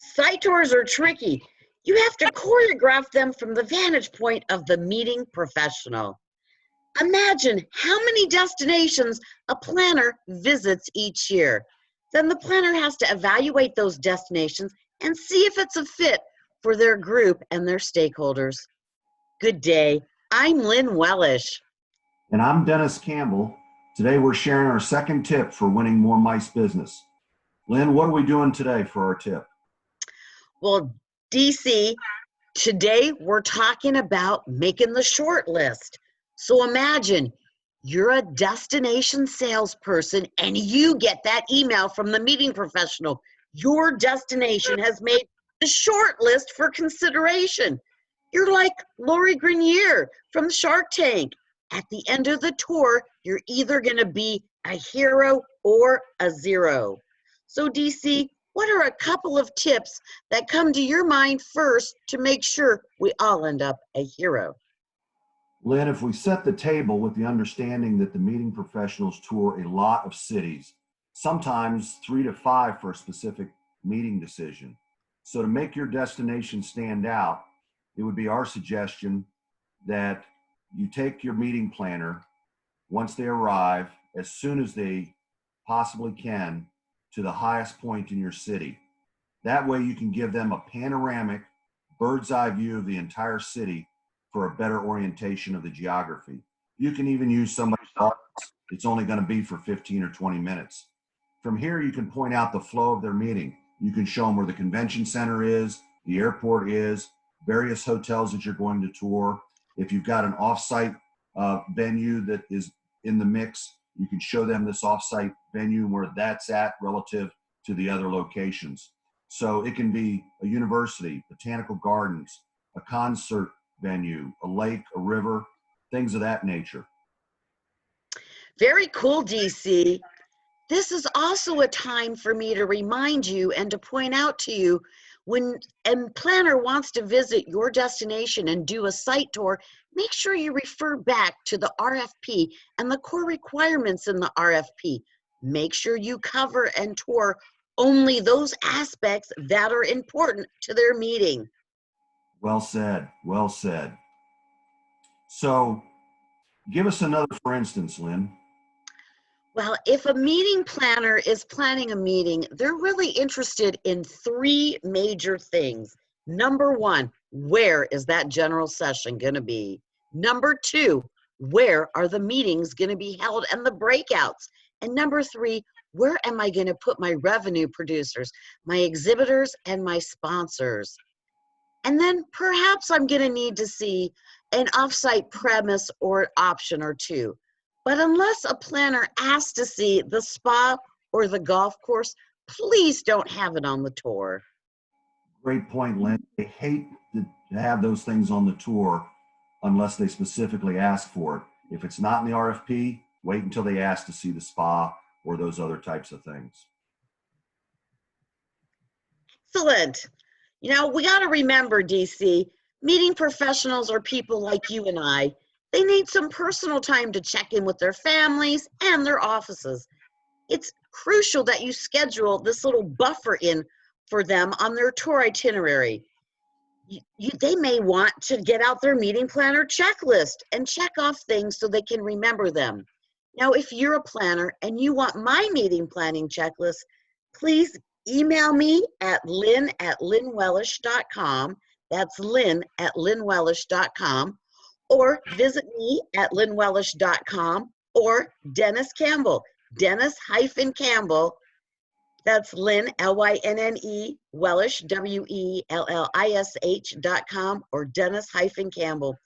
Site tours are tricky. You have to choreograph them from the vantage point of the meeting professional. Imagine how many destinations a planner visits each year. Then the planner has to evaluate those destinations and see if it's a fit for their group and their stakeholders. Good day. I'm Lynn Wellish. And I'm Dennis Campbell. Today we're sharing our second tip for winning more MICE business. Lynn, what are we doing today for our tip? Well, DC, today we're talking about making the short list. So imagine you're a destination salesperson and you get that email from the meeting professional. Your destination has made the short list for consideration. You're like Lori Grenier from Shark Tank. At the end of the tour, you're either going to be a hero or a zero. So DC, what are a couple of tips that come to your mind first to make sure we all end up a hero? Lynn, if we set the table with the understanding that the meeting professionals tour a lot of cities, sometimes 3 to 5 for a specific meeting decision. So to make your destination stand out, it would be our suggestion that you take your meeting planner once they arrive, as soon as they possibly can, to the highest point in your city. That way you can give them a panoramic bird's eye view of the entire city for a better orientation of the geography. You can even use somebody's thoughts. It's only going to be for 15 or 20 minutes. From here, you can point out the flow of their meeting. You can show them where the convention center is, the airport is, various hotels that you're going to tour. If you've got an off-site venue that is in the mix, you can show them this off-site venue and where that's at relative to the other locations. So it can be a university, botanical gardens, a concert venue, a lake, a river, things of that nature. Very cool, DC. This is also a time for me to remind you and to point out to you when a planner wants to visit your destination and do a site tour, make sure you refer back to the RFP and the core requirements in the RFP. Make sure you cover and tour only those aspects that are important to their meeting. Well said, well said. So give us another for instance, Lynn. Well, if a meeting planner is planning a meeting, they're really interested in 3 major things. Number 1, where is that general session going to be? Number 2, where are the meetings going to be held and the breakouts? And number 3, where am I going to put my revenue producers, my exhibitors, and my sponsors? And then perhaps I'm going to need to see an offsite premise or option or 2. But unless a planner asks to see the spa or the golf course, please don't have it on the tour. Great point, Lynn. They hate to have those things on the tour unless they specifically ask for it. If it's not in the RFP, wait until they ask to see the spa or those other types of things. Excellent. You know, we got to remember, DC, meeting professionals are people like you and I. They need some personal time to check in with their families and their offices. It's crucial that you schedule this little buffer in for them on their tour itinerary. They may want to get out their meeting planner checklist and check off things so they can remember them. Now, if you're a planner and you want my meeting planning checklist, please email me at lynn@lynnwellish.com. That's lynn@lynnwellish.com. Or visit me at lynnwellish.com or Dennis Campbell, Dennis-Campbell. That's Lynn, L-Y-N-N-E, Wellish, W-E-L-L-I-S-H.com or Dennis-Campbell.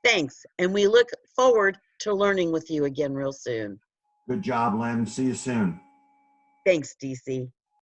Thanks, and we look forward to learning with you again real soon. Good job, Lynn. See you soon. Thanks, DC.